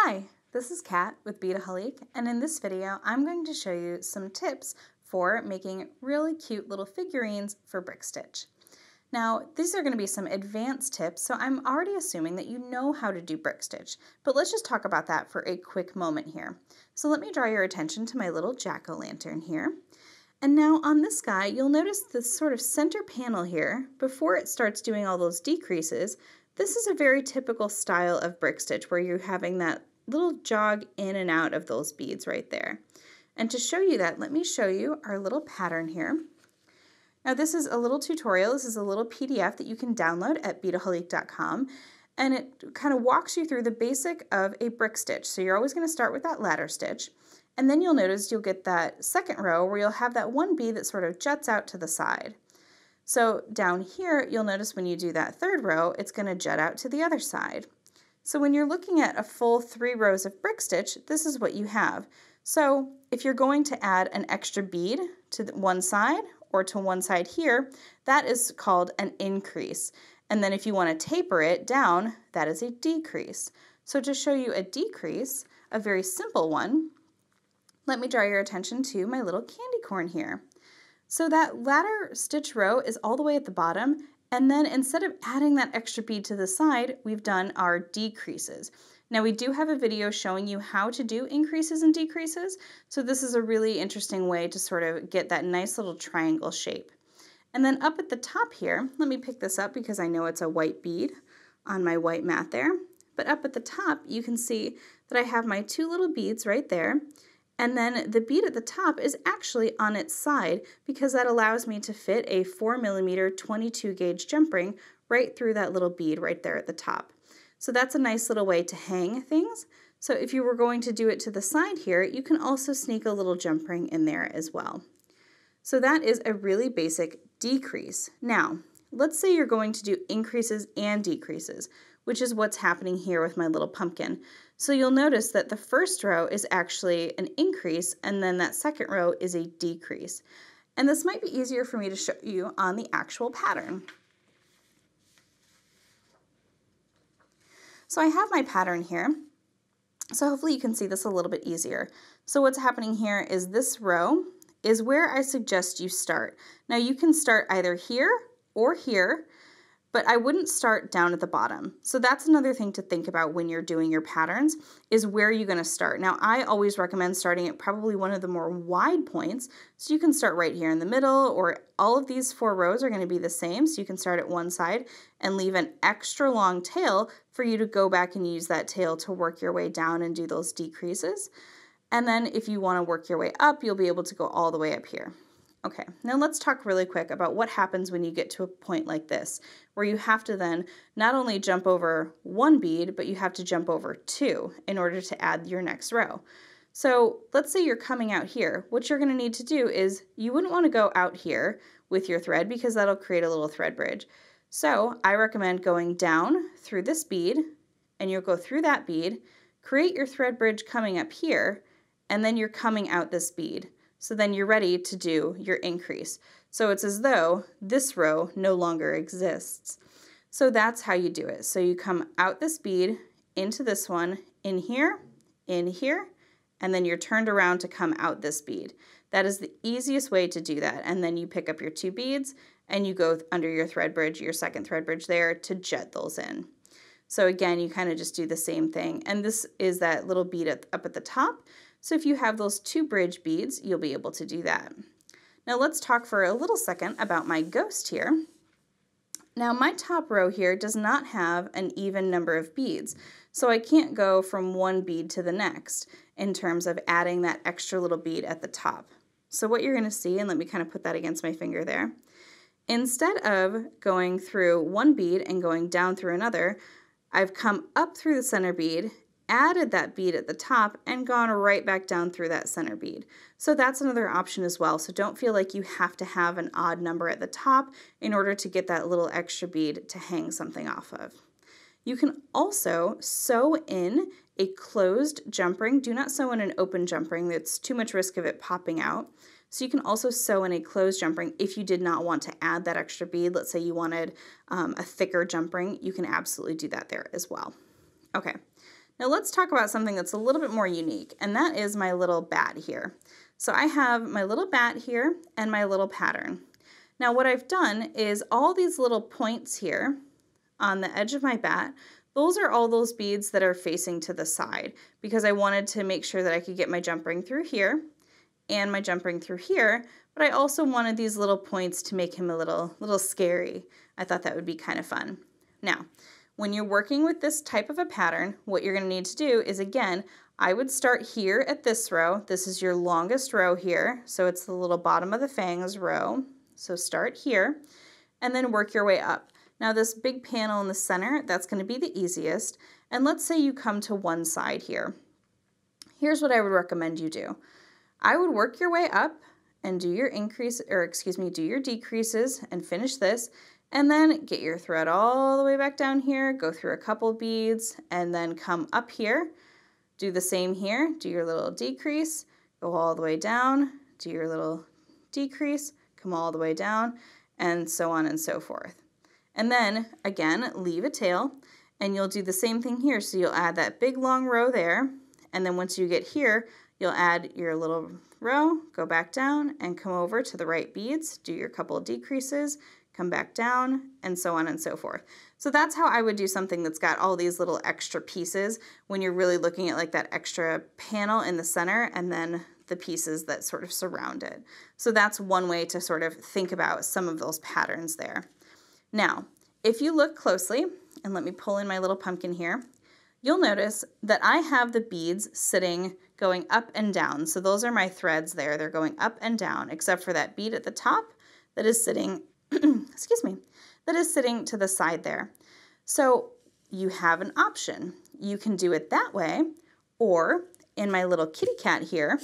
Hi, this is Kat with Beadaholique, and in this video I'm going to show you some tips for making really cute little figurines for brick stitch. Now, these are going to be some advanced tips, so I'm already assuming that you know how to do brick stitch, but let's just talk about that for a quick moment here. So let me draw your attention to my little jack-o'-lantern here. And now on this guy, you'll notice this sort of center panel here, before it starts doing all those decreases. This is a very typical style of brick stitch where you're having that little jog in and out of those beads right there. And to show you that, let me show you our little pattern here. Now this is a little tutorial, this is a little PDF that you can download at beadaholique.com, and it kind of walks you through the basic of a brick stitch. So you're always going to start with that ladder stitch, and then you'll notice you'll get that second row where you'll have that one bead that sort of juts out to the side. So down here, you'll notice when you do that third row, it's going to jut out to the other side. So when you're looking at a full 3 rows of brick stitch, this is what you have. So if you're going to add an extra bead to one side or to one side here, that is called an increase. And then if you want to taper it down, that is a decrease. So to show you a decrease, a very simple one, let me draw your attention to my little candy corn here. So that ladder stitch row is all the way at the bottom, and then instead of adding that extra bead to the side, we've done our decreases. Now we do have a video showing you how to do increases and decreases, so this is a really interesting way to sort of get that nice little triangle shape. And then up at the top here, let me pick this up because I know it's a white bead on my white mat there, but up at the top you can see that I have my 2 little beads right there. And then the bead at the top is actually on its side because that allows me to fit a 4mm 22 gauge jump ring right through that little bead right there at the top. So that's a nice little way to hang things. So if you were going to do it to the side here, you can also sneak a little jump ring in there as well. So that is a really basic decrease. Now, let's say you're going to do increases and decreases, which is what's happening here with my little pumpkin. So you'll notice that the first row is actually an increase, and then that second row is a decrease. And this might be easier for me to show you on the actual pattern. So I have my pattern here, so hopefully you can see this a little bit easier. So what's happening here is this row is where I suggest you start. Now you can start either here or here, but I wouldn't start down at the bottom. So that's another thing to think about when you're doing your patterns, is where you're going to start. Now I always recommend starting at probably one of the more wide points, so you can start right here in the middle, or all of these 4 rows are going to be the same, so you can start at one side and leave an extra long tail for you to go back and use that tail to work your way down and do those decreases. And then if you want to work your way up, you'll be able to go all the way up here. Okay, now let's talk really quick about what happens when you get to a point like this, where you have to then not only jump over 1 bead, but you have to jump over 2 in order to add your next row. So let's say you're coming out here. What you're going to need to do is, you wouldn't want to go out here with your thread because that'll create a little thread bridge. So I recommend going down through this bead, and you'll go through that bead, create your thread bridge coming up here, and then you're coming out this bead. So then you're ready to do your increase. So it's as though this row no longer exists. So that's how you do it. So you come out this bead, into this one, in here, and then you're turned around to come out this bead. That is the easiest way to do that. And then you pick up your 2 beads and you go under your thread bridge, your second thread bridge there, to jet those in. So again, you kind of just do the same thing. And this is that little bead up at the top. So if you have those 2 bridge beads, you'll be able to do that. Now let's talk for a little second about my ghost here. Now my top row here does not have an even number of beads, so I can't go from one bead to the next in terms of adding that extra little bead at the top. So what you're going to see, and let me kind of put that against my finger there, instead of going through one bead and going down through another, I've come up through the center bead, added that bead at the top, and gone right back down through that center bead. So that's another option as well. So don't feel like you have to have an odd number at the top in order to get that little extra bead to hang something off of. You can also sew in a closed jump ring. Do not sew in an open jump ring. That's too much risk of it popping out. So you can also sew in a closed jump ring if you did not want to add that extra bead. Let's say you wanted a thicker jump ring, you can absolutely do that there as well. Okay. Now let's talk about something that's a little bit more unique, and that is my little bat here. So I have my little bat here and my little pattern. Now what I've done is all these little points here on the edge of my bat, those are all those beads that are facing to the side because I wanted to make sure that I could get my jump ring through here and my jump ring through here, but I also wanted these little points to make him a little scary. I thought that would be kind of fun. Now, when you're working with this type of a pattern, what you're going to need to do is, again, I would start here at this row. This is your longest row here, so it's the little bottom of the fangs row. So start here and then work your way up. Now this big panel in the center, that's going to be the easiest. And let's say you come to one side here. Here's what I would recommend you do. I would work your way up and do your do your decreases and finish this, and then get your thread all the way back down here, go through a couple beads, and then come up here. Do the same here, do your little decrease, go all the way down, do your little decrease, come all the way down, and so on and so forth. And then, again, leave a tail, and you'll do the same thing here. So you'll add that big long row there, and then once you get here, you'll add your little row, go back down, and come over to the right beads, do your couple of decreases, come back down, and so on and so forth. So that's how I would do something that's got all these little extra pieces when you're really looking at like that extra panel in the center and then the pieces that sort of surround it. So that's one way to sort of think about some of those patterns there. Now, if you look closely, and let me pull in my little pumpkin here, you'll notice that I have the beads sitting going up and down. So those are my threads there. They're going up and down, except for that bead at the top that is sitting, excuse me, that is sitting to the side there. So you have an option. You can do it that way, or in my little kitty cat here,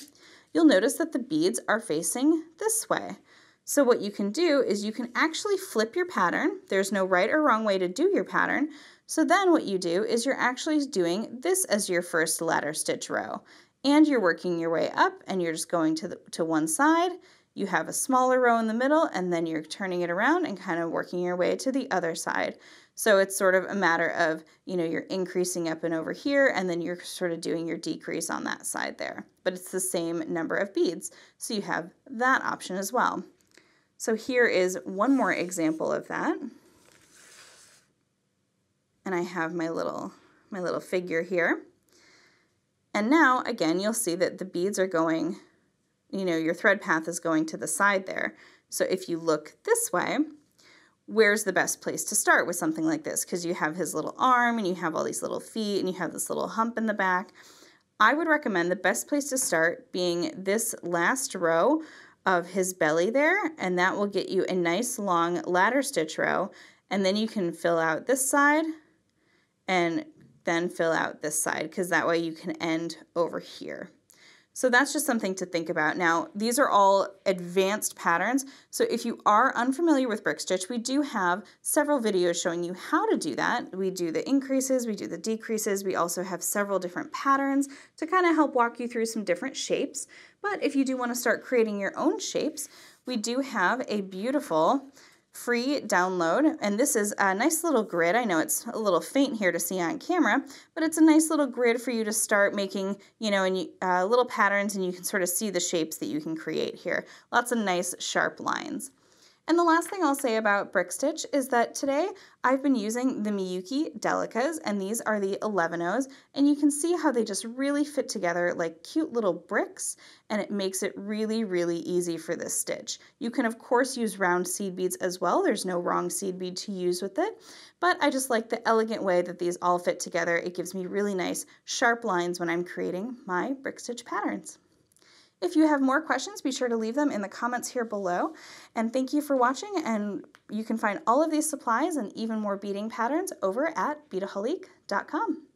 you'll notice that the beads are facing this way. So what you can do is you can actually flip your pattern. There's no right or wrong way to do your pattern. So then what you do is you're actually doing this as your first ladder stitch row. And you're working your way up and you're just going to one side. You have a smaller row in the middle and then you're turning it around and kind of working your way to the other side. So it's sort of a matter of, you know, you're increasing up and over here and then you're sort of doing your decrease on that side there. But it's the same number of beads. So you have that option as well. So here is one more example of that. And I have my little figure here. And now, again, you'll see that the beads are going, you know, your thread path is going to the side there. So if you look this way, where's the best place to start with something like this? Because you have his little arm and you have all these little feet and you have this little hump in the back. I would recommend the best place to start being this last row of his belly there, and that will get you a nice long ladder stitch row, and then you can fill out this side and then fill out this side, because that way you can end over here. So that's just something to think about. Now, these are all advanced patterns, so if you are unfamiliar with brick stitch, we do have several videos showing you how to do that. We do the increases, we do the decreases, we also have several different patterns to kind of help walk you through some different shapes. But if you do want to start creating your own shapes, we do have a beautiful free download, and this is a nice little grid. I know it's a little faint here to see on camera, but it's a nice little grid for you to start making, you know, and little patterns, and you can sort of see the shapes that you can create here. Lots of nice sharp lines. And the last thing I'll say about brick stitch is that today I've been using the Miyuki Delicas, and these are the 11-0s, and you can see how they just really fit together like cute little bricks, and it makes it really, really easy for this stitch. You can of course use round seed beads as well. There's no wrong seed bead to use with it, but I just like the elegant way that these all fit together. It gives me really nice sharp lines when I'm creating my brick stitch patterns. If you have more questions, be sure to leave them in the comments here below. And thank you for watching, and you can find all of these supplies and even more beading patterns over at Beadaholique.com.